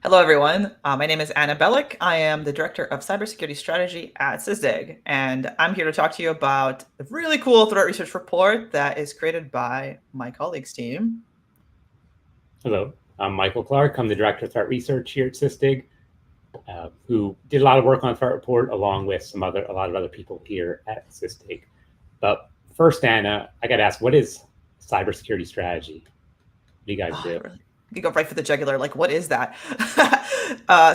Hello, everyone. My name is Anna Bellick. I am the Director of Cybersecurity Strategy at Sysdig, and I'm here to talk to you about a really cool threat research report that is created by my colleagues' team. Hello, I'm Michael Clark. I'm the Director of Threat Research here at Sysdig, who did a lot of work on Threat Report along with a lot of other people here at Sysdig. But first, Anna, I got to ask, what is cybersecurity strategy? What do you guys Oh, do? you go right for the jugular. Like, what is that?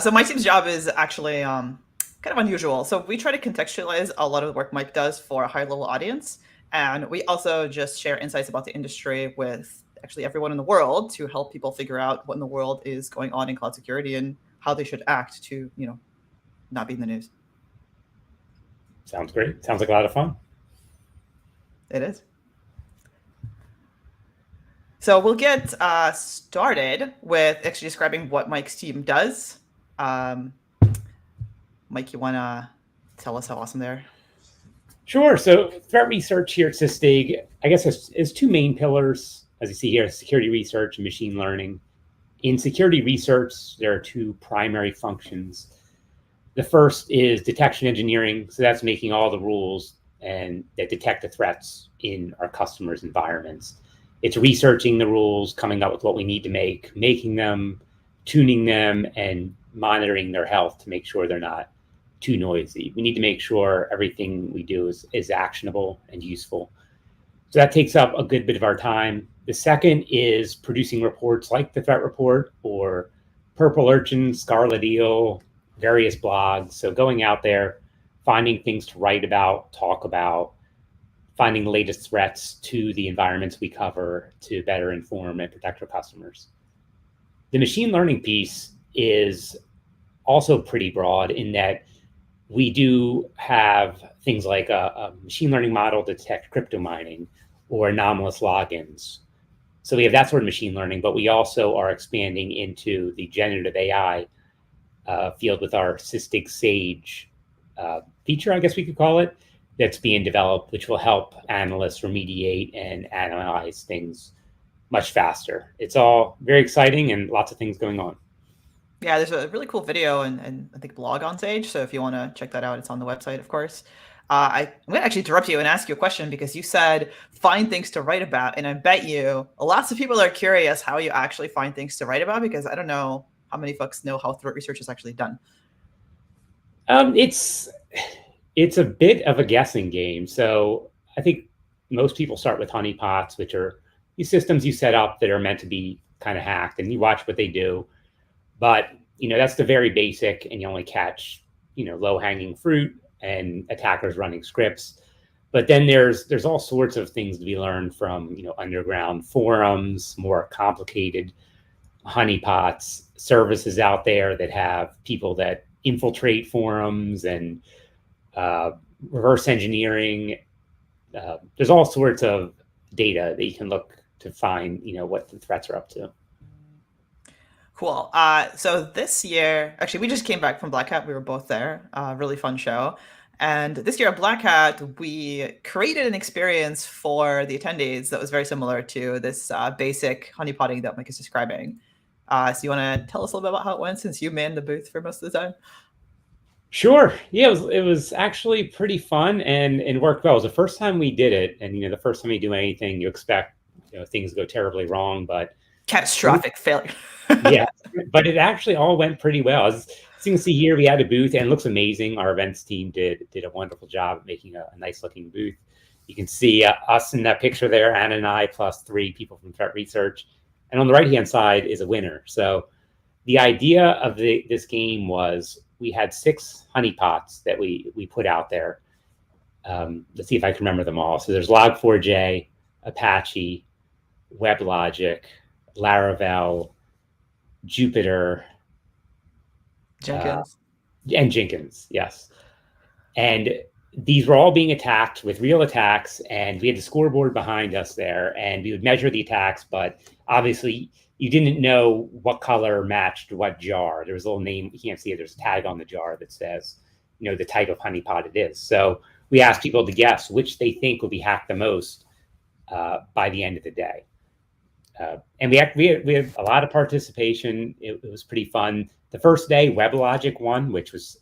So my team's job is actually kind of unusual. So we try to contextualize a lot of the work Mike does for a high-level audience, and we also just share insights about the industry with actually everyone in the world to help people figure out what in the world is going on in cloud security and how they should act to, not be in the news. Sounds great. Sounds like a lot of fun. It is. So we'll get started with actually describing what Mike's team does. Mike, you want to tell us how awesome they are? Sure. So threat research here at Sysdig, I guess, is two main pillars, as you see here, security research and machine learning. In security research, there are two primary functions. The first is detection engineering. So that's making all the rules and that detect the threats in our customers' environments. It's researching the rules, coming up with what we need to make, making them, tuning them, and monitoring their health to make sure they're not too noisy. We need to make sure everything we do is actionable and useful. So that takes up a good bit of our time. The second is producing reports like the threat report or Purple Urchin, Scarlet Eel, various blogs. So going out there, finding things to write about, talk about, finding the latest threats to the environments we cover to better inform and protect our customers. The machine learning piece is also pretty broad in that we do have things like a machine learning model to detect crypto mining or anomalous logins. So we have that sort of machine learning, but we also are expanding into the generative AI field with our Sysdig Sage feature, I guess we could call it, that's being developed, which will help analysts remediate and analyze things much faster. It's all very exciting and lots of things going on. Yeah, there's a really cool video and I think blog on Sage. So if you want to check that out, it's on the website, of course. I'm going to actually interrupt you and ask you a question because you said find things to write about. And I bet you lots of people are curious how you actually find things to write about because I don't know how many folks know how threat research is actually done. It's a bit of a guessing game. So I think most people start with honeypots, which are these systems you set up that are meant to be kind of hacked, and you watch what they do. But that's the very basic, and you only catch low hanging fruit and attackers running scripts. But then there's all sorts of things to be learned from underground forums, more complicated honeypots, services out there that have people that infiltrate forums and reverse engineering. There's all sorts of data that you can look to find what the threats are up to. Cool. So this year, actually, we just came back from Black Hat. We were both there. Really fun show. And this year at Black Hat, we created an experience for the attendees that was very similar to this basic honeypotting that Mike is describing. So you want to tell us a little bit about how it went since you manned the booth for most of the time? Sure. Yeah, it was actually pretty fun and worked well. It was the first time we did it, and the first time you do anything, you expect things go terribly wrong, but Catastrophic failure. yeah, but it actually all went pretty well. As you can see here, we had a booth and it looks amazing. Our events team did a wonderful job of making a nice looking booth. You can see us in that picture there, Anna and I, plus 3 people from threat research. And on the right-hand side is a winner. So the idea of this game was we had 6 honeypots that we put out there. Let's see if I can remember them all. So there's Log4j, Apache, WebLogic, Laravel, Jupiter, Jenkins. and Jenkins, yes. And these were all being attacked with real attacks, and we had the scoreboard behind us there, and we would measure the attacks, but obviously you didn't know what color matched what jar. There was a little name, you can't see it, there's a tag on the jar that says, the type of honeypot it is. So we asked people to guess which they think will be hacked the most by the end of the day. And we had a lot of participation. It was pretty fun. The first day, WebLogic won, which was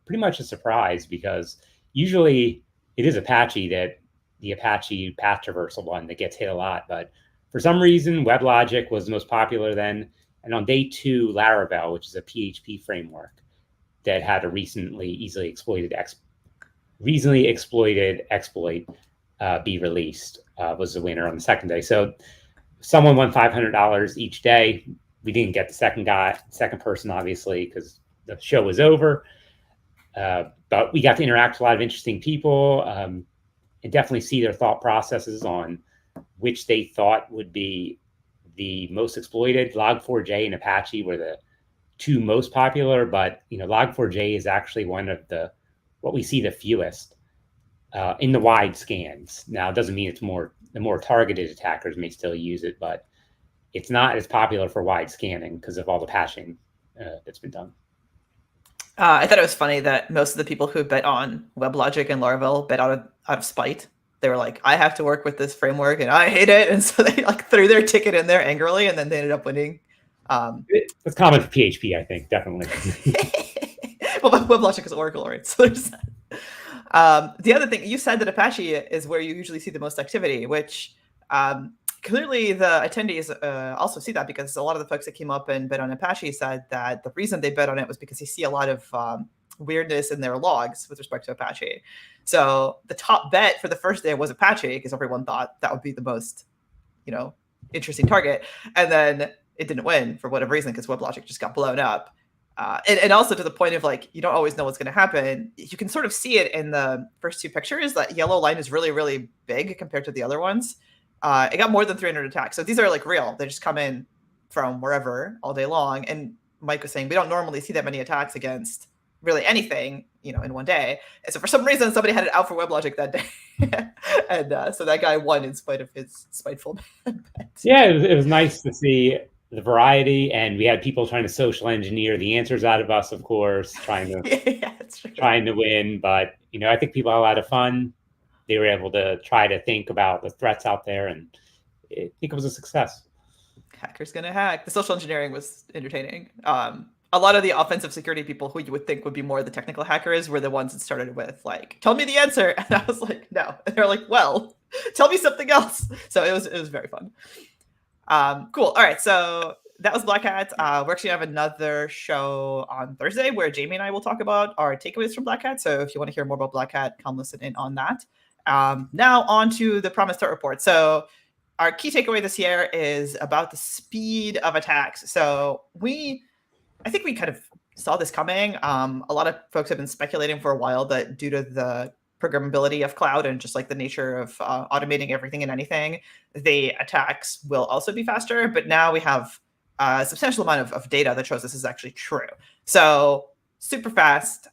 pretty much a surprise because usually it is Apache that the Apache path traversal one that gets hit a lot. But for some reason, WebLogic was the most popular then. And on day 2, Laravel, which is a PHP framework that had a recently exploited exploit be released, was the winner on the second day. So someone won $500 each day. We didn't get the second person, obviously, because the show was over. But we got to interact with a lot of interesting people, and definitely see their thought processes on which they thought would be the most exploited. Log4j and Apache were the 2 most popular, but Log4j is actually one of what we see the fewest in the wide scans. Now, it doesn't mean the more targeted attackers may still use it, but it's not as popular for wide scanning because of all the patching that's been done. I thought it was funny that most of the people who bet on WebLogic and Laravel bet out of spite. They were like, I have to work with this framework and I hate it. And so they threw their ticket in there angrily, and then they ended up winning. It's common for PHP, I think, definitely. Well, WebLogic is Oracle, right? So there's that. The other thing, you said that Apache is where you usually see the most activity, which clearly the attendees also see that, because a lot of the folks that came up and bet on Apache said that the reason they bet on it was because they see a lot of weirdness in their logs with respect to Apache. So the top bet for the first day was Apache, because everyone thought that would be the most, interesting target. And then it didn't win for whatever reason, because WebLogic just got blown up. And also to the point of you don't always know what's going to happen. You can sort of see it in the first 2 pictures. That yellow line is really, really big compared to the other ones. It got more than 300 attacks. So these are real. They just come in from wherever all day long. And Mike was saying, we don't normally see that many attacks against really anything, in one day. And so for some reason, somebody had it out for WebLogic that day. And so that guy won in spite of his spiteful bet. Yeah, it was nice to see the variety, and we had people trying to social engineer the answers out of us, of course, trying to win. But I think people had a lot of fun. They were able to try to think about the threats out there, and I think it was a success. Hackers gonna hack. The social engineering was entertaining. A lot of the offensive security people who you would think would be more the technical hackers were the ones that started with tell me the answer, and I was like, no. And they're like, well, tell me something else. So it was very fun. Cool. All right. So that was Black Hat. We're actually have another show on Thursday where Jamie and I will talk about our takeaways from Black Hat. So if you want to hear more about Black Hat, come listen in on that. Now on to the Promise Threat Report. So our key takeaway this year is about the speed of attacks. So I think we kind of saw this coming. A lot of folks have been speculating for a while that due to the programmability of cloud and just the nature of automating everything and anything, the attacks will also be faster. But now we have a substantial amount of data that shows this is actually true. So super fast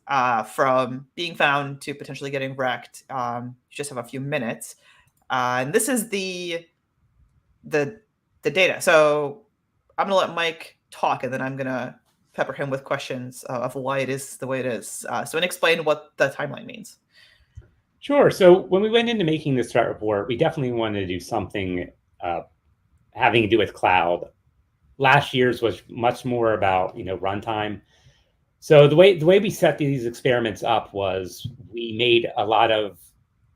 from being found to potentially getting wrecked. You just have a few minutes. And this is the data. So I'm going to let Mike talk, and then I'm going to pepper him with questions of why it is the way it is. So and explain what the timeline means. Sure. So when we went into making this threat report, we definitely wanted to do something having to do with cloud. Last year's was much more about runtime. So the way we set these experiments up was we made a lot of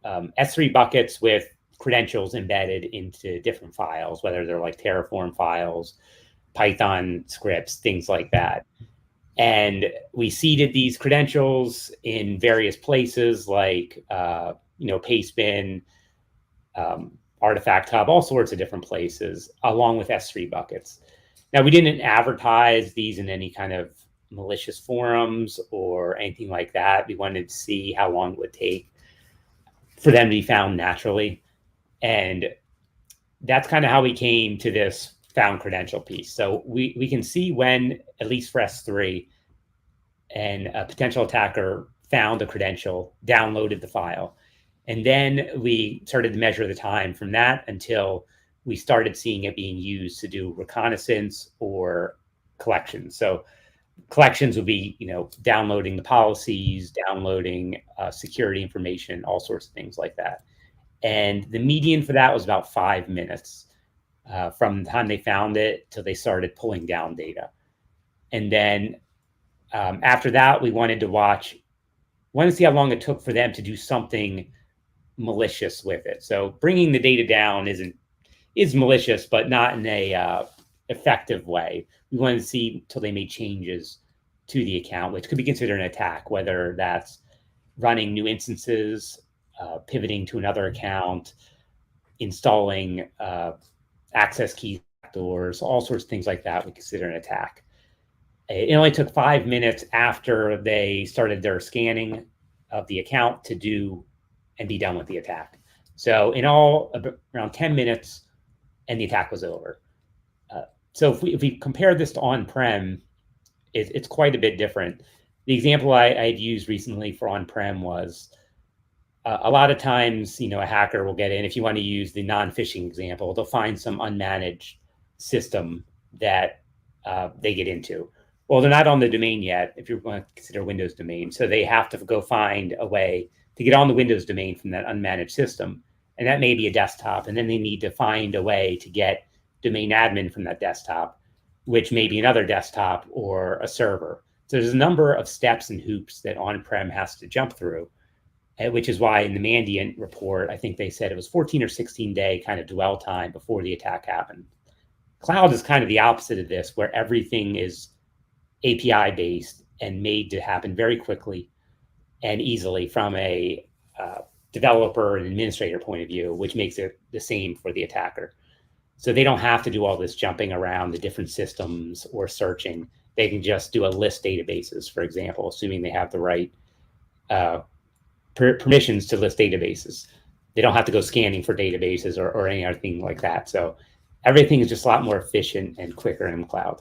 S3 buckets with credentials embedded into different files, whether they're Terraform files, Python scripts, things like that. And we seeded these credentials in various places Pastebin, Artifact Hub, all sorts of different places, along with S3 buckets. Now, we didn't advertise these in any kind of malicious forums or anything like that. We wanted to see how long it would take for them to be found naturally. And that's kind of how we came to this found credential piece. So we can see when, at least for S3, and a potential attacker found a credential, downloaded the file. And then we started to measure the time from that until we started seeing it being used to do reconnaissance or collections. So collections would be, downloading the policies, downloading security information, all sorts of things like that. And the median for that was about 5 minutes. from the time they found it till they started pulling down data. And then after that, we wanted to see how long it took for them to do something malicious with it. So bringing the data down is malicious, but not in a effective way. We wanted to see till they made changes to the account, which could be considered an attack, whether that's running new instances, pivoting to another account, installing access key doors, all sorts of things like that we consider an attack. It only took 5 minutes after they started their scanning of the account to do and be done with the attack. So in all, around 10 minutes, and the attack was over. So if we compare this to on-prem, it's quite a bit different. The example I'd used recently for on-prem was a lot of times, a hacker will get in. If you want to use the non-phishing example, they'll find some unmanaged system that they get into. Well, they're not on the domain yet, if you want to consider Windows domain. So they have to go find a way to get on the Windows domain from that unmanaged system. And that may be a desktop. And then they need to find a way to get domain admin from that desktop, which may be another desktop or a server. So there's a number of steps and hoops that on-prem has to jump through, which is why in the Mandiant report, I think they said it was 14 or 16 day kind of dwell time before the attack happened. Cloud is kind of the opposite of this, where everything is API based and made to happen very quickly and easily from a developer and administrator point of view, which makes it the same for the attacker. So they don't have to do all this jumping around the different systems or searching. They can just do a list databases, for example, assuming they have the right permissions to list databases. They don't have to go scanning for databases or any other thing like that. So everything is just a lot more efficient and quicker in the cloud.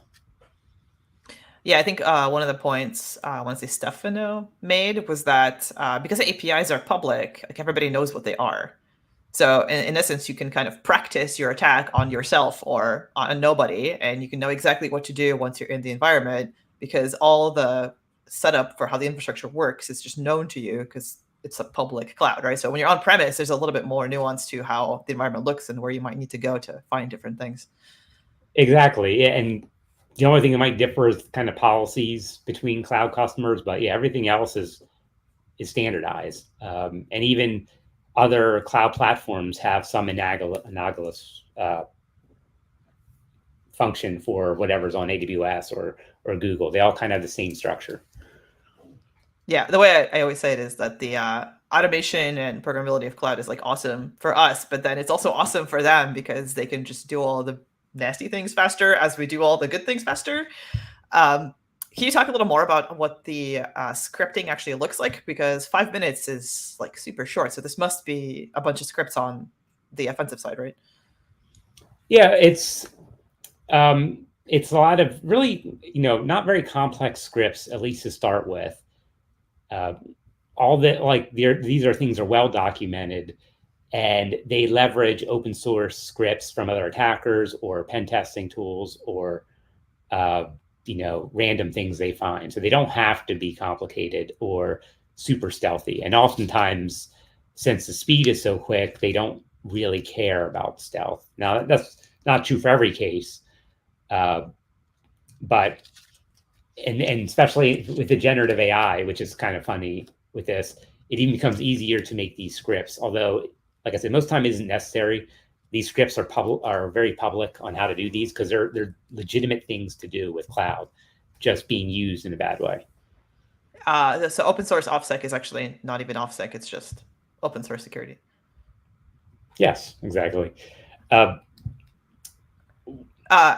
Yeah, I think one of the points I want to say Stefano made was that because the APIs are public, like everybody knows what they are. So in essence, you can kind of practice your attack on yourself or on nobody, and you can know exactly what to do once you're in the environment because all the setup for how the infrastructure works is just known to you because it's a public cloud, right? So when you're on premise, there's a little bit more nuance to how the environment looks and where you might need to go to find different things. Exactly. And the only thing that might differ is kind of policies between cloud customers, but yeah, everything else is standardized. And even other cloud platforms have some analogous function for whatever's on AWS or Google. They all kind of have the same structure. Yeah, the way I always say it is that the automation and programmability of cloud is like awesome for us, but then it's also awesome for them because they can just do all the nasty things faster as we do all the good things faster. Can you talk a little more about what the scripting actually looks like? Because 5 minutes is like super short. So this must be a bunch of scripts on the offensive side, right? Yeah, it's a lot of really, not very complex scripts, at least to start with. All that, like, these are things are well documented, and they leverage open source scripts from other attackers or pen testing tools or random things they find. So they don't have to be complicated or super stealthy. And oftentimes, since the speed is so quick, they don't really care about stealth. Now, that's not true for every case, but and especially with the generative AI, which is kind of funny with this, it even becomes easier to make these scripts. Although, like I said, most time isn't necessary. These scripts are very public on how to do these because they're legitimate things to do with cloud, just being used in a bad way. So open source OffSec is actually not even OffSec; it's just open source security. Yes, exactly. I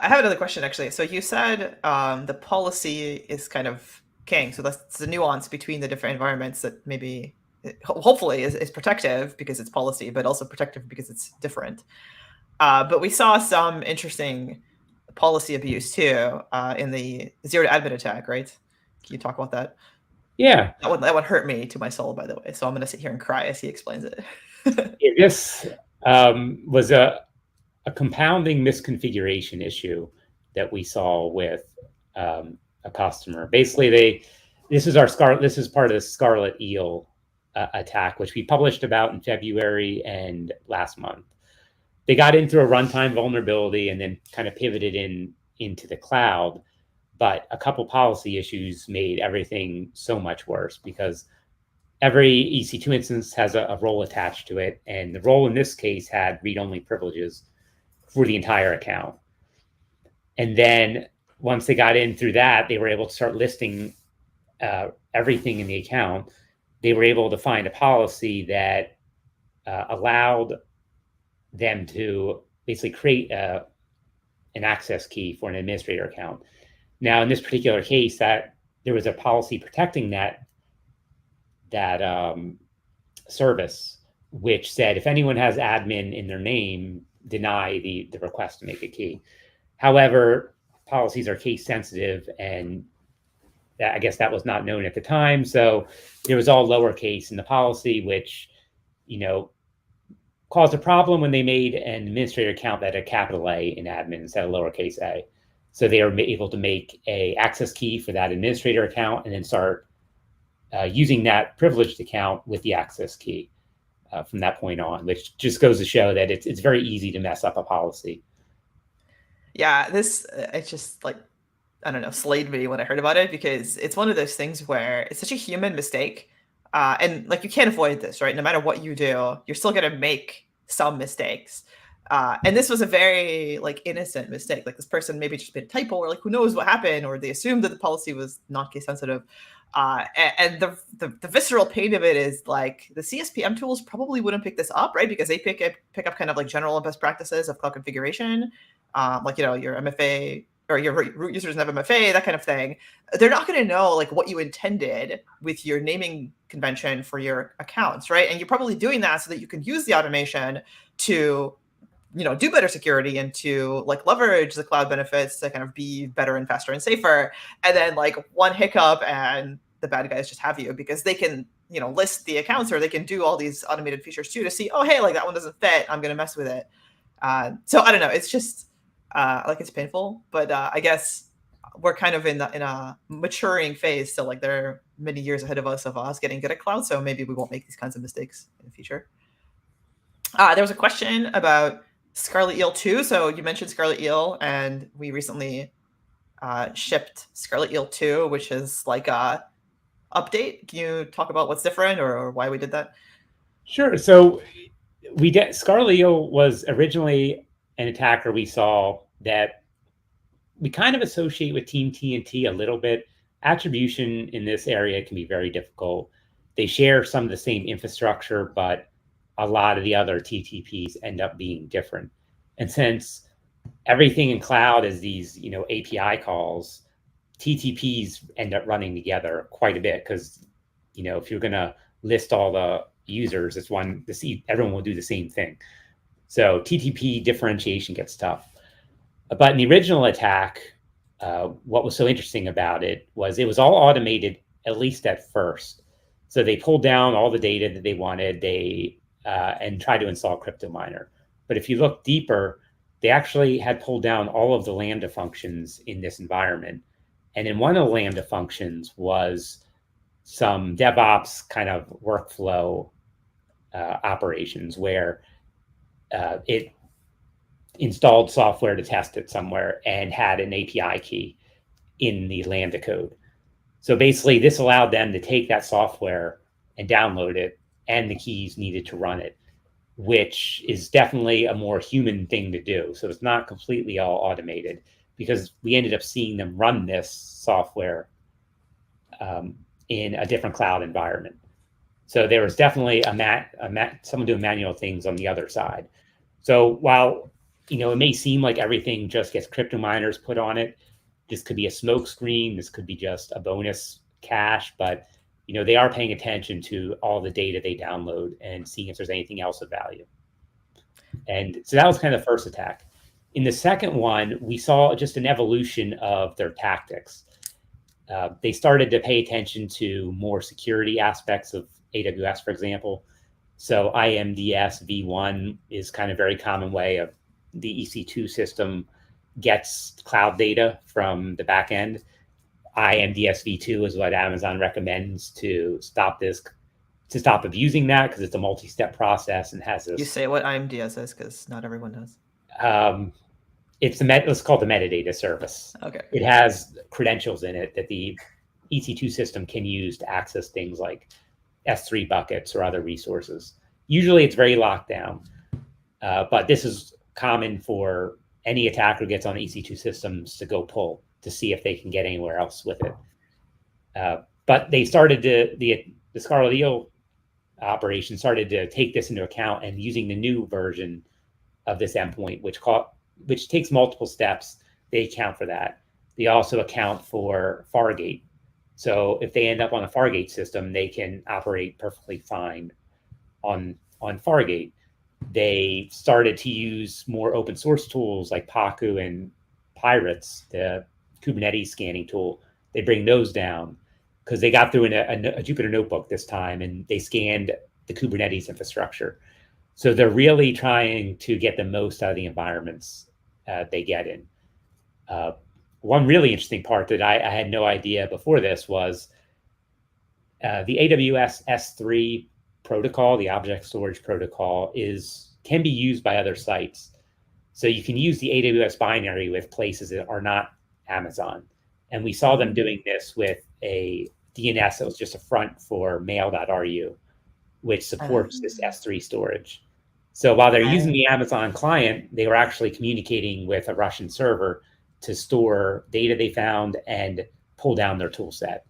have another question actually. So you said the policy is kind of king. So that's the nuance between the different environments that maybe hopefully is protective because it's policy, but also protective because it's different. But we saw some interesting policy abuse too in the zero to admin attack, right? Can you talk about that? Yeah. That would hurt me to my soul, by the way. So I'm going to sit here and cry as he explains it. This was a compounding misconfiguration issue that we saw with a customer. Basically, this is part of the Scarlet eel attack, which we published about in February and last month. They got in through a runtime vulnerability and then kind of pivoted into the cloud. But a couple policy issues made everything so much worse because every EC2 instance has a role attached to it. And the role in this case had read-only privileges for the entire account. And then once they got in through that, they were able to start listing everything in the account. They were able to find a policy that allowed them to basically create an access key for an administrator account. Now, in this particular case, that there was a policy protecting that service, which said if anyone has admin in their name, deny the request to make a key. However, policies are case sensitive, and I guess that was not known at the time. So it was all lowercase in the policy, which, caused a problem when they made an administrator account that had a capital A in admin instead of lowercase a. So they were able to make a access key for that administrator account and then start using that privileged account with the access key from that point on, which just goes to show that it's very easy to mess up a policy. Yeah, it's just like, I don't know, slayed me when I heard about it, because it's one of those things where it's such a human mistake. And like, you can't avoid this, right? No matter what you do, you're still going to make some mistakes. And this was a very like innocent mistake. Like, this person maybe just made a typo, or like, who knows what happened, or they assumed that the policy was not case sensitive. And the visceral pain of it is like, the CSPM tools probably wouldn't pick this up, right? Because they pick up kind of like general best practices of cloud configuration, like, your MFA, or your root users have MFA, that kind of thing. They're not going to know like what you intended with your naming convention for your accounts, right? And you're probably doing that so that you can use the automation to, do better security and to like leverage the cloud benefits to kind of be better and faster and safer. And then like one hiccup and the bad guys just have you, because they can, list the accounts, or they can do all these automated features too to see, oh, hey, like that one doesn't fit, I'm going to mess with it. So I don't know. It's just like, it's painful, but I guess we're kind of in a maturing phase. So like, there are many years ahead of us getting good at cloud. So maybe we won't make these kinds of mistakes in the future. There was a question about Scarlet Eel 2. So you mentioned Scarlet Eel, and we recently shipped Scarlet Eel 2, which is like a update. Can you talk about what's different or why we did that? Sure. So Scarlet Eel was originally an attacker we saw that we kind of associate with Team TNT a little bit. Attribution in this area can be very difficult. They share some of the same infrastructure, but a lot of the other TTPs end up being different. And since everything in cloud is these, API calls, TTPs end up running together quite a bit, because, if you're going to list all the users, everyone will do the same thing. So TTP differentiation gets tough. But in the original attack, what was so interesting about it was all automated, at least at first. So they pulled down all the data that they wanted, and tried to install CryptoMiner. But if you look deeper, they actually had pulled down all of the Lambda functions in this environment. And in one of the Lambda functions was some DevOps kind of workflow operations where it installed software to test it somewhere and had an API key in the Lambda code. So basically, this allowed them to take that software and download it and the keys needed to run it, which is definitely a more human thing to do. So it's not completely all automated, because we ended up seeing them run this software in a different cloud environment. So there was definitely someone doing manual things on the other side. So while it may seem like everything just gets crypto miners put on it, this could be a smoke screen, this could be just a bonus cache, but they are paying attention to all the data they download and seeing if there's anything else of value. And so that was kind of the first attack. In the second one, we saw just an evolution of their tactics. They started to pay attention to more security aspects of AWS, for example. So IMDS v1 is kind of a very common way of the EC2 system gets cloud data from the back end. IMDS v2 is what Amazon recommends to stop this to stop abusing that because it's a multi-step process and has this. You say what IMDS is because not everyone does. It's let's call it the metadata service. Okay. It has credentials in it that the EC2 system can use to access things like S3 buckets or other resources. Usually it's very locked down, but this is common for any attacker gets on EC2 systems to go pull to see if they can get anywhere else with it. But they started to, the Scarlet Eel operation started to take this into account, and using the new version of this endpoint, which takes multiple steps, they account for that. They also account for Fargate. So if they end up on a Fargate system, they can operate perfectly fine on Fargate. They started to use more open source tools like Pacu and Pirates, the Kubernetes scanning tool. They bring those down because they got through a Jupyter notebook this time and they scanned the Kubernetes infrastructure. So they're really trying to get the most out of the environments they get in. One really interesting part that I had no idea before this was the AWS S3 protocol, the object storage protocol, can be used by other sites. So you can use the AWS binary with places that are not Amazon. And we saw them doing this with a DNS that was just a front for mail.ru, which supports this S3 storage. So while they're using the Amazon client, they were actually communicating with a Russian server to store data they found and pull down their tool set.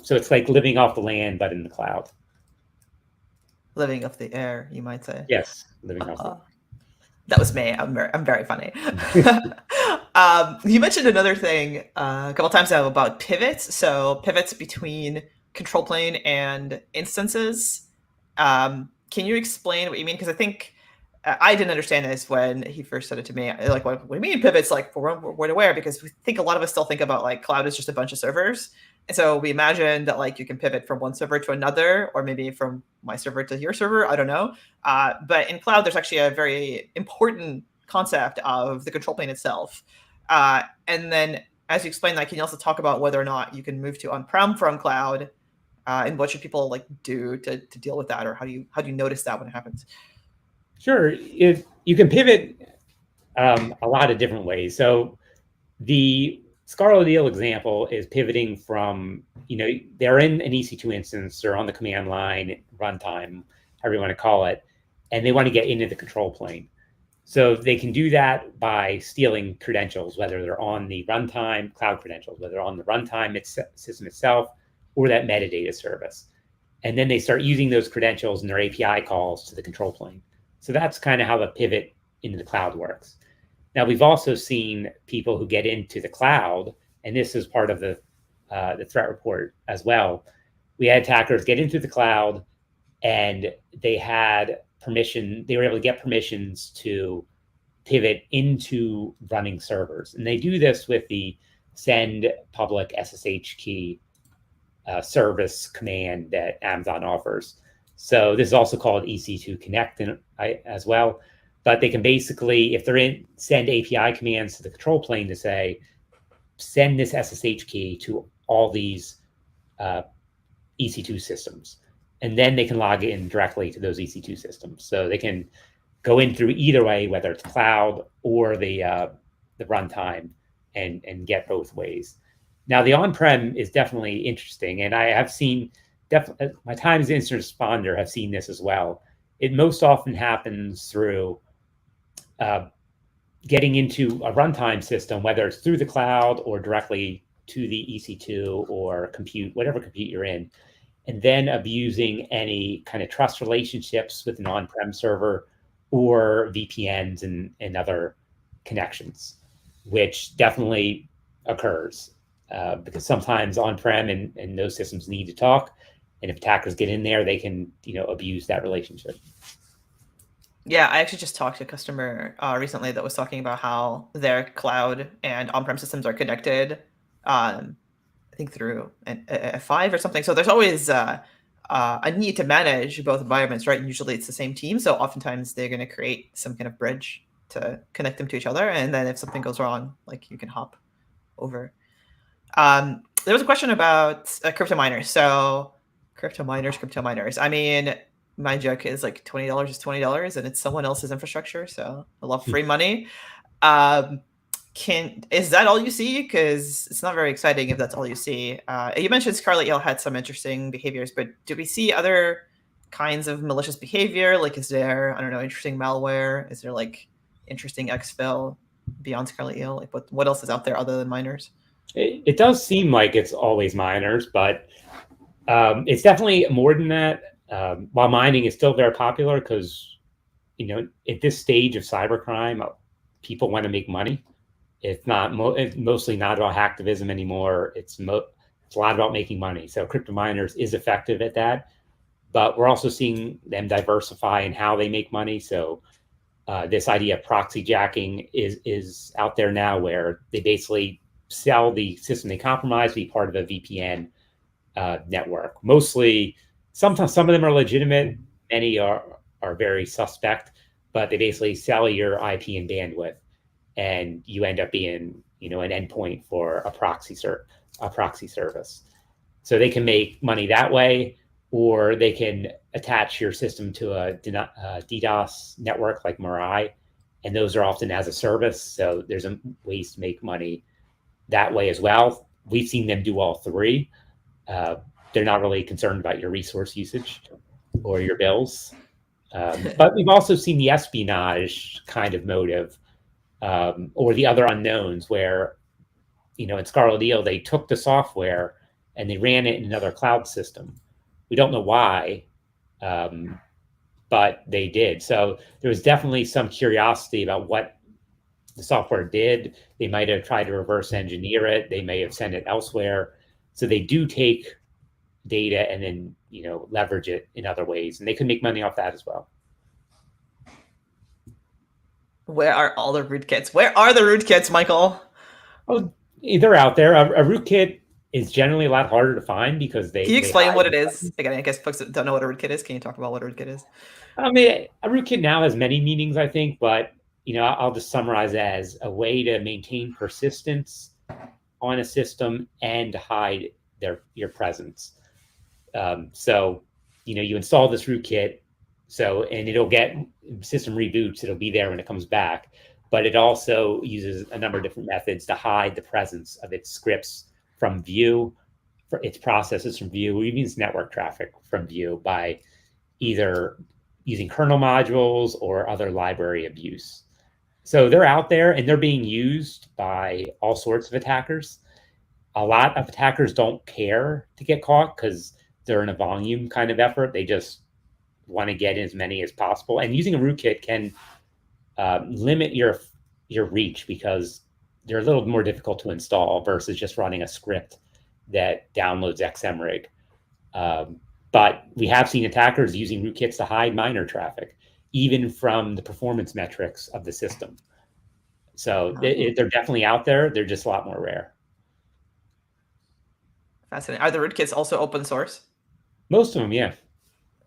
So it's like living off the land, but in the cloud. Living off the air, you might say. Yes, living off the That was me. I'm very funny. You mentioned another thing a couple times now about pivots. So pivots between control plane and instances. Can you explain what you mean? Because I think I didn't understand this when he first said it to me. Like, what do you mean pivots? Like, for where to where? Because we think a lot of us still think about like cloud is just a bunch of servers. And so we imagine that like you can pivot from one server to another, or maybe from my server to your server. I don't know. But in cloud, there's actually a very important concept of the control plane itself. And then as you explain that, can you also talk about whether or not you can move to on-prem from cloud? And what should people like do to deal with that? Or how do you notice that when it happens? Sure. You can pivot a lot of different ways. So the Scarlet Eel example is pivoting from, they're in an EC2 instance, or on the command line, runtime, however you want to call it, and they want to get into the control plane. So they can do that by stealing credentials, whether they're on the runtime, cloud credentials, whether they're on the runtime system itself, or that metadata service. And then they start using those credentials in their API calls to the control plane. So that's kind of how the pivot into the cloud works. Now, we've also seen people who get into the cloud, and this is part of the threat report as well. We had attackers get into the cloud, and they had permission. They were able to get permissions to pivot into running servers. And they do this with the send public SSH key service command that Amazon offers. So this is also called EC2 Connect as well. But they can basically, if they're in, send API commands to the control plane to say, send this SSH key to all these EC2 systems. And then they can log in directly to those EC2 systems. So they can go in through either way, whether it's cloud or the runtime, and get both ways. Now, the on-prem is definitely interesting. And I have seen, my time as an incident responder, have seen this as well. It most often happens through getting into a runtime system, whether it's through the cloud or directly to the EC2 or compute, whatever compute you're in, and then abusing any kind of trust relationships with an on-prem server or VPNs and other connections, which definitely occurs because sometimes on-prem and those systems need to talk. And if attackers get in there, they can, abuse that relationship. Yeah, I actually just talked to a customer recently that was talking about how their cloud and on-prem systems are connected, I think through an F5 or something. So there's always a need to manage both environments, right? And usually it's the same team. So oftentimes they're going to create some kind of bridge to connect them to each other. And then if something goes wrong, like you can hop over. There was a question about crypto miners. So Crypto miners. I mean, my joke is like $20 is $20, and it's someone else's infrastructure. So I love free money. Um, is that all you see? Because it's not very exciting if that's all you see. You mentioned Scarlet had some interesting behaviors, but do we see other kinds of malicious behavior? Like, is there, I don't know, interesting malware? Is there like interesting exfil beyond Scarlet Like, what else is out there other than miners? It does seem like it's always miners, but it's definitely more than that. While mining is still very popular because, at this stage of cybercrime, people want to make money. It's not it's mostly not about hacktivism anymore. It's a lot about making money. So crypto miners is effective at that, but we're also seeing them diversify in how they make money. So this idea of proxy jacking is out there now, where they basically sell the system they compromise to be part of a VPN network. Mostly, sometimes some of them are legitimate. Many are very suspect, but they basically sell your IP and bandwidth, and you end up being, an endpoint for a proxy service. So they can make money that way, or they can attach your system to a DDoS network like Mirai, and those are often as a service. So there's ways to make money that way as well. We've seen them do all three. They're not really concerned about your resource usage or your bills. But we've also seen the espionage kind of motive, or the other unknowns, where, in Scarlet they took the software and they ran it in another cloud system. We don't know why, but they did. So there was definitely some curiosity about what the software did. They might have tried to reverse engineer it. They may have sent it elsewhere. So they do take data and then, leverage it in other ways, and they can make money off that as well. Where are all the rootkits? Where are the rootkits, Michael? Oh, they're out there. A rootkit is generally a lot harder to find because they. Can you explain what it is? Again, I guess folks that don't know what a rootkit is. Can you talk about what a rootkit is? I mean, a rootkit now has many meanings, I think, but I'll just summarize it as a way to maintain persistence on a system and hide your presence. So, you install this rootkit, and it'll get system reboots. It'll be there when it comes back, but it also uses a number of different methods to hide the presence of its scripts from view, for its processes from view, or even its network traffic from view, by either using kernel modules or other library abuse. So they're out there and they're being used by all sorts of attackers. A lot of attackers don't care to get caught because they're in a volume kind of effort. They just want to get as many as possible. And using a rootkit can limit your reach because they're a little more difficult to install versus just running a script that downloads XMRig. But we have seen attackers using rootkits to hide miner traffic, even from the performance metrics of the system. So they're definitely out there. They're just a lot more rare. Fascinating. Are the rootkits also open source? Most of them, yeah.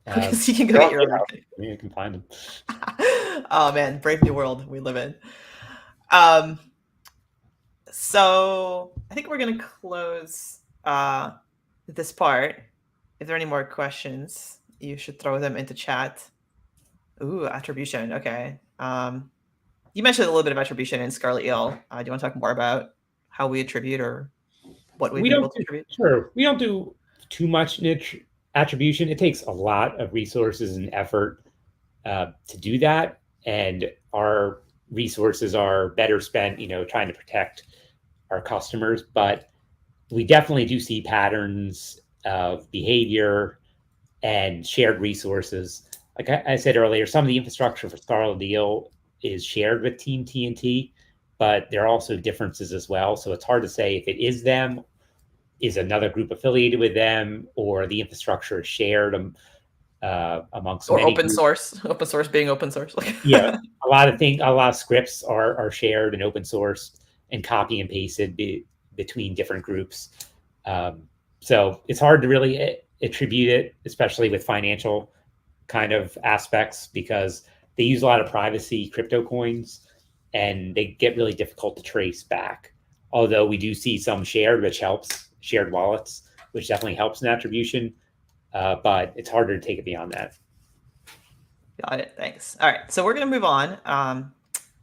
So you can go get your own rootkit. You can find them. Oh man, brave new world we live in. So I think we're going to close this part. If there are any more questions, you should throw them into chat. Ooh, attribution. Okay. You mentioned a little bit of attribution in Scarlet Eel. Do you want to talk more about how we attribute or what we've been able to attribute? Sure. We don't do too much niche attribution. It takes a lot of resources and effort to do that. And our resources are better spent, trying to protect our customers. But we definitely do see patterns of behavior and shared resources. Like I said earlier, some of the infrastructure for Scarlet Eel is shared with Team TNT, but there are also differences as well. So it's hard to say if it is them, is another group affiliated with them, or the infrastructure is shared amongst or many open groups. Open source being open source. Yeah, a lot of scripts are shared and open source and copy and pasted between different groups. So it's hard to really attribute it, especially with financial kind of aspects, because they use a lot of privacy crypto coins and they get really difficult to trace back. Although we do see some shared, which helps, shared wallets, which definitely helps in attribution. but it's harder to take it beyond that. Got it. Thanks. All right. So we're going to move on.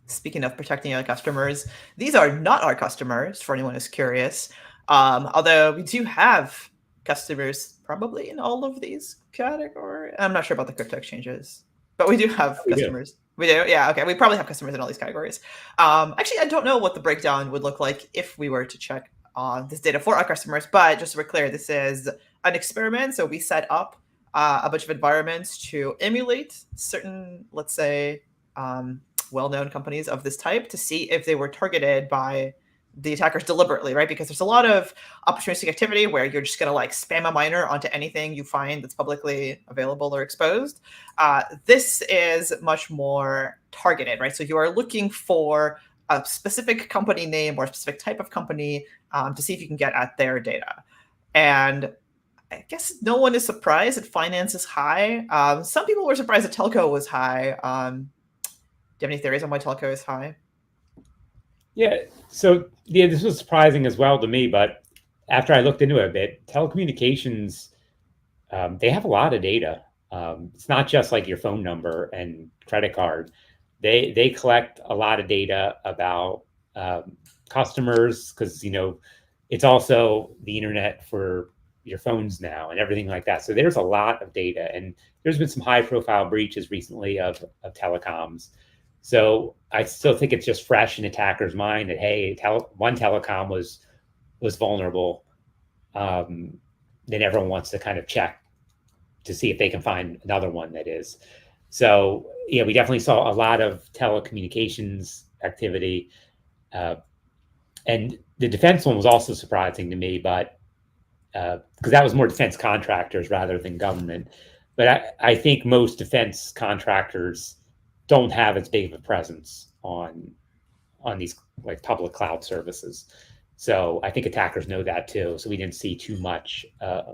Speaking of protecting our customers, these are not our customers, for anyone who's curious. Although we do have customers probably in all of these categories. I'm not sure about the crypto exchanges, but we do have We do. customers. We do? Yeah, okay. We probably have customers in all these categories. Actually, I don't know what the breakdown would look like if we were to check on this data for our customers, but just so we're clear, this is an experiment. So we set up a bunch of environments to emulate certain, let's say, well-known companies of this type to see if they were targeted by the attackers deliberately, right? Because there's a lot of opportunistic activity where you're just going to like spam a miner onto anything you find that's publicly available or exposed. This is much more targeted, right? So you are looking for a specific company name or a specific type of company to see if you can get at their data. And I guess no one is surprised that finance is high. Some people were surprised that telco was high. Do you have any theories on why telco is high? Yeah. So yeah, this was surprising as well to me, but after I looked into it a bit, telecommunications, they have a lot of data. It's not just like your phone number and credit card. They collect a lot of data about customers because it's also the internet for your phones now and everything like that. So there's a lot of data, and there's been some high profile breaches recently of telecoms. So I still think it's just fresh in attackers' mind that, hey, one telecom was vulnerable. Then everyone wants to kind of check to see if they can find another one that is. So yeah, we definitely saw a lot of telecommunications activity. And the defense one was also surprising to me, but because that was more defense contractors rather than government. But I think most defense contractors don't have as big of a presence on these like public cloud services. So I think attackers know that too. So we didn't see too much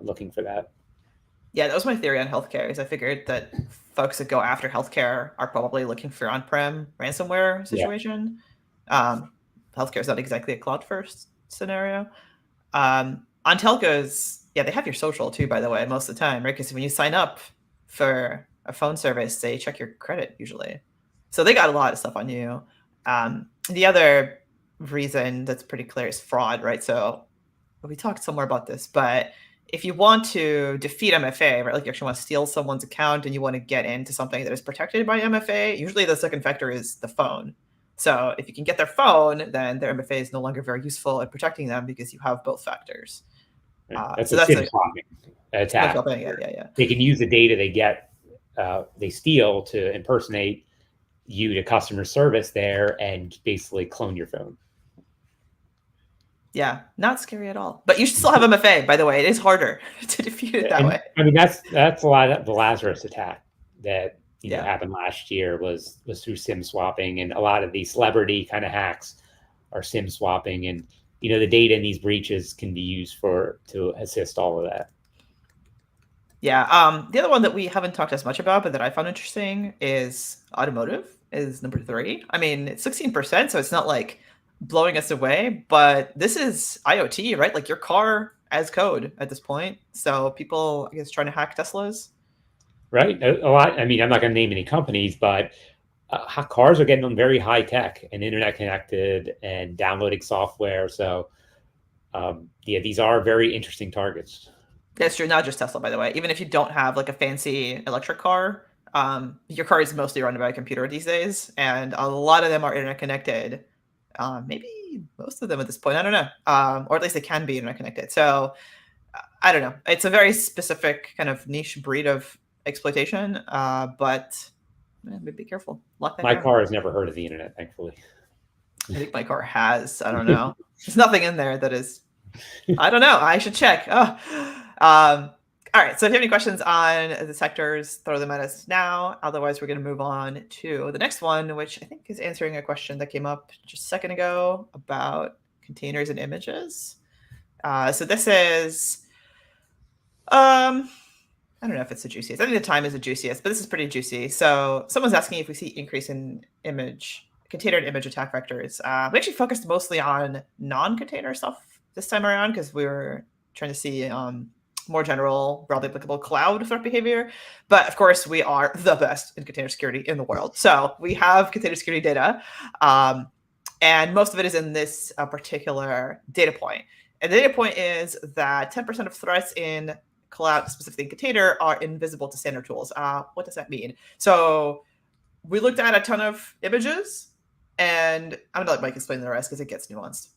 looking for that. Yeah, that was my theory on healthcare. Is I figured that folks that go after healthcare are probably looking for on-prem ransomware situation. Yeah. Healthcare is not exactly a cloud-first scenario. On telcos, yeah, they have your social too, by the way, most of the time, right? Because when you sign up for a phone service, they check your credit usually. So they got a lot of stuff on you. The other reason that's pretty clear is fraud, right? So we talked somewhere about this, but if you want to defeat MFA, right, like you actually want to steal someone's account and you want to get into something that is protected by MFA, usually the second factor is the phone. So if you can get their phone, then their MFA is no longer very useful at protecting them because you have both factors. That's a SIM swapping attack. Yeah. They can use the data they steal to impersonate you to customer service there and basically clone your phone. Yeah, not scary at all. But you should still have MFA, by the way. It is harder to defeat it that way. I mean, that's a lot of the Lazarus attack that happened last year was through SIM swapping, and a lot of these celebrity kind of hacks are SIM swapping, and the data in these breaches can be used to assist all of that. Yeah. The other one that we haven't talked as much about, but that I found interesting is automotive is number 3. I mean, it's 16%, so it's not like blowing us away, but this is IoT, right? Like your car as code at this point. So people, I guess, trying to hack Teslas. Right. A lot. I mean, I'm not going to name any companies, but cars are getting very high tech and internet connected and downloading software. So yeah, these are very interesting targets. That's true. Not just Tesla, by the way. Even if you don't have like a fancy electric car, your car is mostly run by a computer these days, and a lot of them are internet connected. Maybe most of them at this point, I don't know, or at least they can be internet connected. So I don't know. It's a very specific kind of niche breed of exploitation, but be careful. Lock that My down. car has never heard of the internet, thankfully. I think my car has. I don't know. There's nothing in there that is. I don't know. I should check. All right. So if you have any questions on the sectors, throw them at us now. Otherwise, we're going to move on to the next one, which I think is answering a question that came up just a second ago about containers and images. So this is, I don't know if it's the juiciest. I think the time is the juiciest, but this is pretty juicy. So someone's asking if we see increase in container and image attack vectors. We actually focused mostly on non-container stuff this time around because we were trying to see more general, broadly applicable cloud threat behavior. But of course, we are the best in container security in the world. So we have container security data, and most of it is in this particular data point. And the data point is that 10% of threats in cloud, specifically in container, are invisible to standard tools. What does that mean? So we looked at a ton of images, and I'm gonna let Mike explain the rest because it gets nuanced.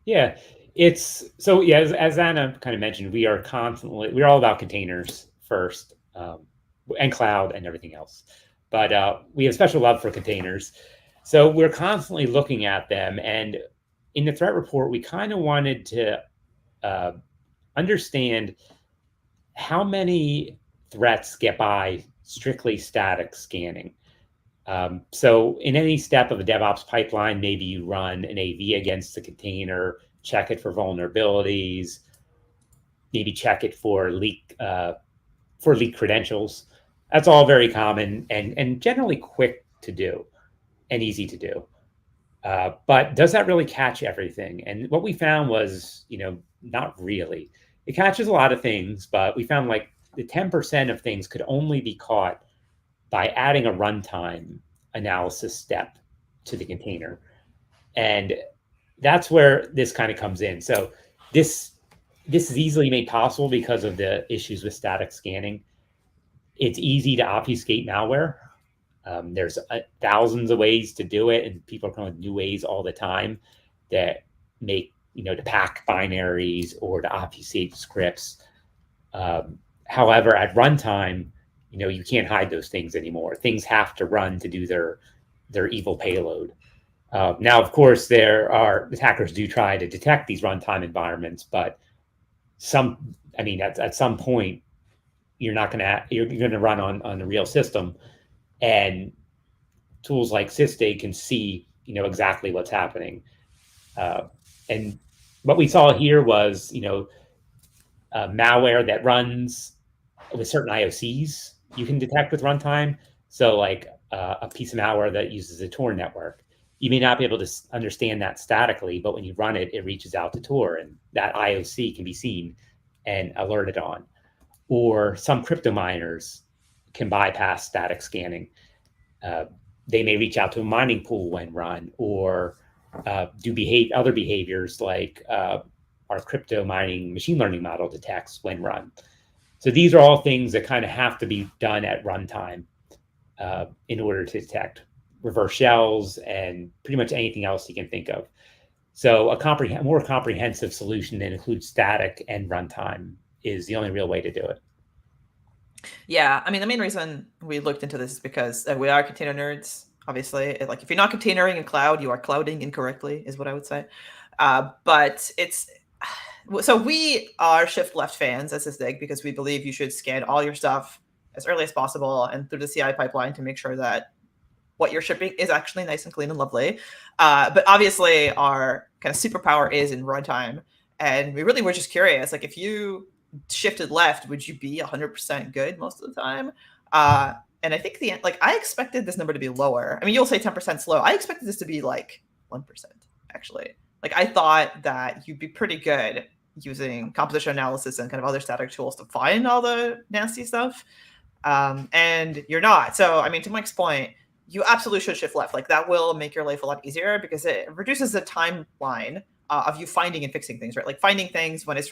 Yeah, it's so yeah. As Anna kind of mentioned, we're all about containers first, and cloud and everything else. But we have special love for containers, so we're constantly looking at them. And in the threat report, we kind of wanted to uh, understand how many threats get by strictly static scanning. So in any step of a DevOps pipeline, maybe you run an AV against the container, check it for vulnerabilities, maybe check it for leak credentials. That's all very common and generally quick to do and easy to do. But does that really catch everything? And what we found was, not really. It catches a lot of things, but we found like the 10% of things could only be caught by adding a runtime analysis step to the container. And that's where this kind of comes in. So this is easily made possible because of the issues with static scanning. It's easy to obfuscate malware. There's thousands of ways to do it, and people are coming with new ways all the time that make, to pack binaries or to obfuscate scripts. However, at runtime, you can't hide those things anymore. Things have to run to do their evil payload. Now, of course, attackers do try to detect these runtime environments, but at some point, you're going to run on a real system, and tools like Sysdig can see, exactly what's happening. And what we saw here was, malware that runs with certain IOCs you can detect with runtime. So like a piece of malware that uses a Tor network, you may not be able to understand that statically, but when you run it, it reaches out to Tor, and that IOC can be seen and alerted on. Or some crypto miners can bypass static scanning. They may reach out to a mining pool when run, or do other behaviors like our crypto mining machine learning model detects when run. So these are all things that kind of have to be done at runtime in order to detect reverse shells and pretty much anything else you can think of. So a more comprehensive solution that includes static and runtime is the only real way to do it. Yeah, I mean, the main reason we looked into this is because we are container nerds. Obviously, if you're not containering in cloud, you are clouding incorrectly, is what I would say. But it's so we are shift left fans at Sysdig because we believe you should scan all your stuff as early as possible and through the CI pipeline to make sure that what you're shipping is actually nice and clean and lovely. But obviously, our kind of superpower is in runtime, and we really were just curious, if you shifted left, would you be 100% good most of the time? And I think I expected this number to be lower. I mean, you'll say 10% slow. I expected this to be 1%, actually. I thought that you'd be pretty good using composition analysis and kind of other static tools to find all the nasty stuff. And you're not. So, I mean, to Mike's point, you absolutely should shift left. That will make your life a lot easier because it reduces the timeline of you finding and fixing things, right? Finding things when it's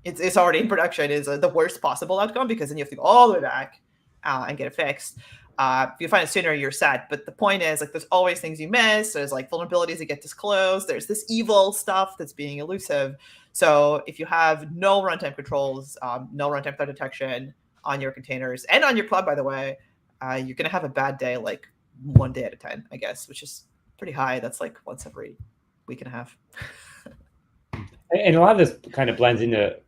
it's already in production is the worst possible outcome because then you have to go all the way back and get it fixed. If you find it sooner, you're set. But the point is, there's always things you miss. There's vulnerabilities that get disclosed. There's this evil stuff that's being elusive. So if you have no runtime controls, no runtime threat detection on your containers and on your cloud, by the way, you're going to have a bad day, 1 day out of 10, I guess, which is pretty high. That's once every week and a half. And a lot of this kind of blends into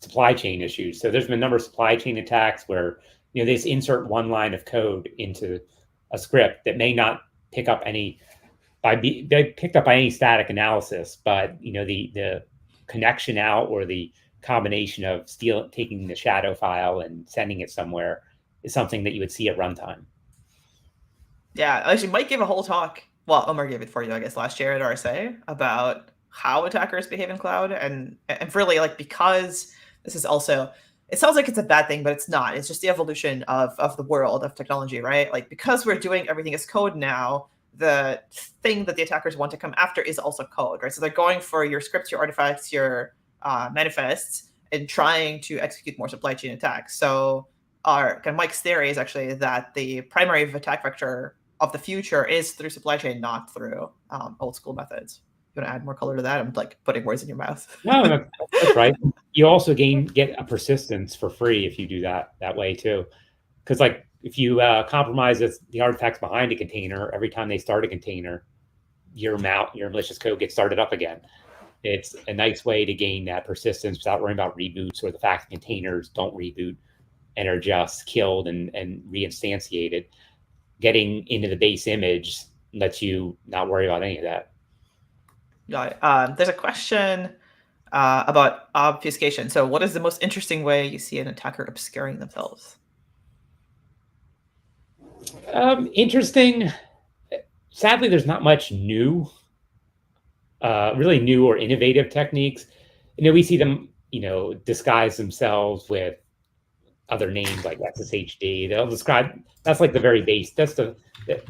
supply chain issues. So there's been a number of supply chain attacks where they just insert one line of code into a script that may not pick up any picked up by any static analysis, but the connection out or the combination of taking the shadow file and sending it somewhere is something that you would see at runtime. Yeah, actually, Mike gave a whole talk. Well, Omar gave it for you, I guess, last year at RSA about how attackers behave in cloud, and really like because this is also, it sounds like it's a bad thing, but it's not. It's just the evolution of the world of technology, right? Like because we're doing everything as code now, the thing that the attackers want to come after is also code, right? So they're going for your scripts, your artifacts, your manifests, and trying to execute more supply chain attacks. So our kind of Mike's theory is actually that the primary attack vector of the future is through supply chain, not through old school methods. You want to add more color to that? I'm like putting words in your mouth. No, that's right. You also get a persistence for free if you do that way too. Because like if you compromise the artifacts behind a container, every time they start a container, your malicious code gets started up again. It's a nice way to gain that persistence without worrying about reboots or the fact that containers don't reboot and are just killed and reinstantiated. Getting into the base image lets you not worry about any of that. There's a question about obfuscation. So what is the most interesting way you see an attacker obscuring themselves? Interesting. Sadly, there's not much new, really new or innovative techniques. We see them, disguise themselves with other names like SSHD. They'll describe, that's like the very base. That's the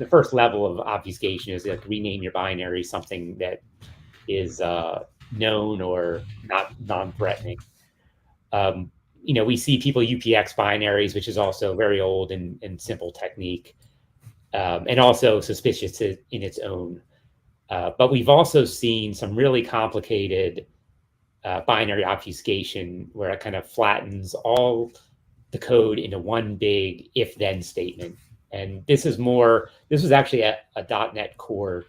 first level of obfuscation is like rename your binary something that is known or not non-threatening. We see people UPX binaries, which is also very old and simple technique, and also suspicious in its own. But we've also seen some really complicated binary obfuscation where it kind of flattens all the code into one big if-then statement. And this was actually a .NET Core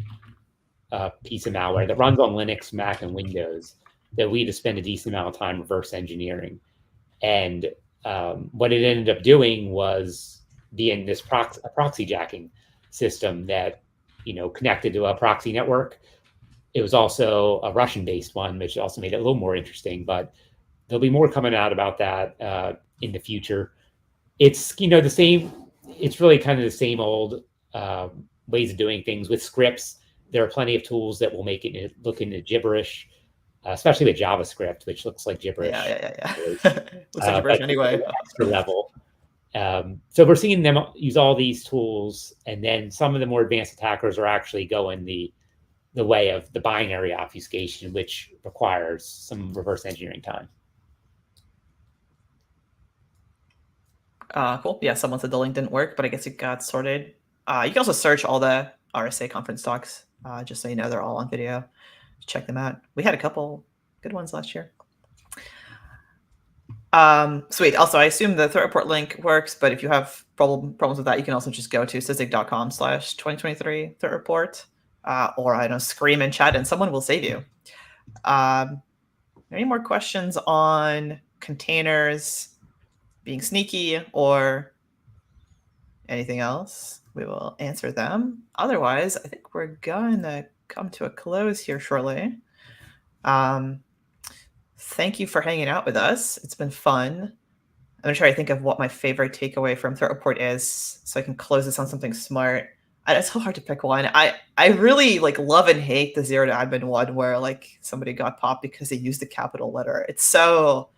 piece of malware that runs on Linux, Mac, and Windows that we had to spend a decent amount of time reverse engineering. And what it ended up doing was being this proxy jacking system that connected to a proxy network. It was also a Russian-based one, which also made it a little more interesting. But there'll be more coming out about that in the future. It's the same. It's really kind of the same old ways of doing things with scripts. There are plenty of tools that will make it look into gibberish, especially with JavaScript, which looks like gibberish. Yeah. Looks like gibberish anyway. Extra level. So we're seeing them use all these tools, and then some of the more advanced attackers are actually going the way of the binary obfuscation, which requires some reverse engineering time. Cool. Yeah, someone said the link didn't work, but I guess it got sorted. You can also search all the RSA conference talks, just so you know they're all on video. Check them out. We had a couple good ones last year. Sweet. Also, I assume the threat report link works, but if you have problems with that, you can also just go to sysdig.com/2023 threat report, or I don't know, scream in chat and someone will save you. Any more questions on containers being sneaky or anything else? We will answer them. Otherwise, I think we're gonna come to a close here shortly. Thank you for hanging out with us. It's been fun. I'm gonna try to think of what my favorite takeaway from threat report is, so I can close this on something smart. It's so hard to pick one. I really love and hate the zero to admin one where somebody got popped because they used a capital letter. It's so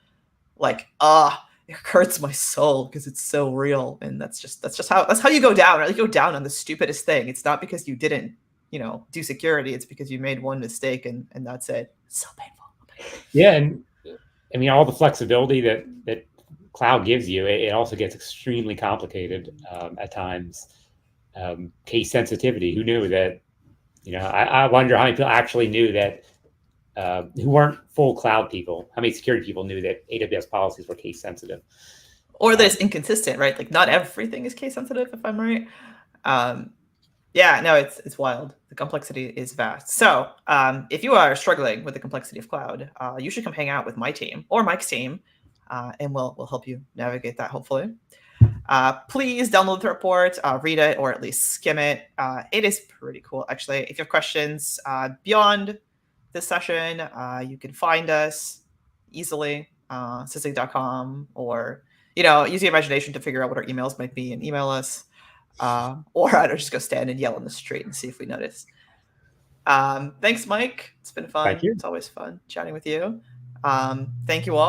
it hurts my soul because it's so real, and that's how you go down. Right? You go down on the stupidest thing. It's not because you didn't do security. It's because you made one mistake and that's it. It's so painful. Yeah, and I mean all the flexibility that cloud gives you, it also gets extremely complicated at times. Case sensitivity. Who knew that? I wonder how many people actually knew that, who weren't full cloud people. How many security people knew that AWS policies were case sensitive? Or that it's inconsistent, right? Not everything is case sensitive, if I'm right. Yeah, no, it's wild. The complexity is vast. So if you are struggling with the complexity of cloud, you should come hang out with my team or Mike's team, and we'll help you navigate that, hopefully. Please download the report, read it, or at least skim it. It is pretty cool, actually. If you have questions beyond this session, you can find us easily, systig.com, or use your imagination to figure out what our emails might be and email us. Or I don't just go stand and yell on the street and see if we notice. Thanks, Mike. It's been Thank fun. you. It's always fun chatting with you. Thank you all.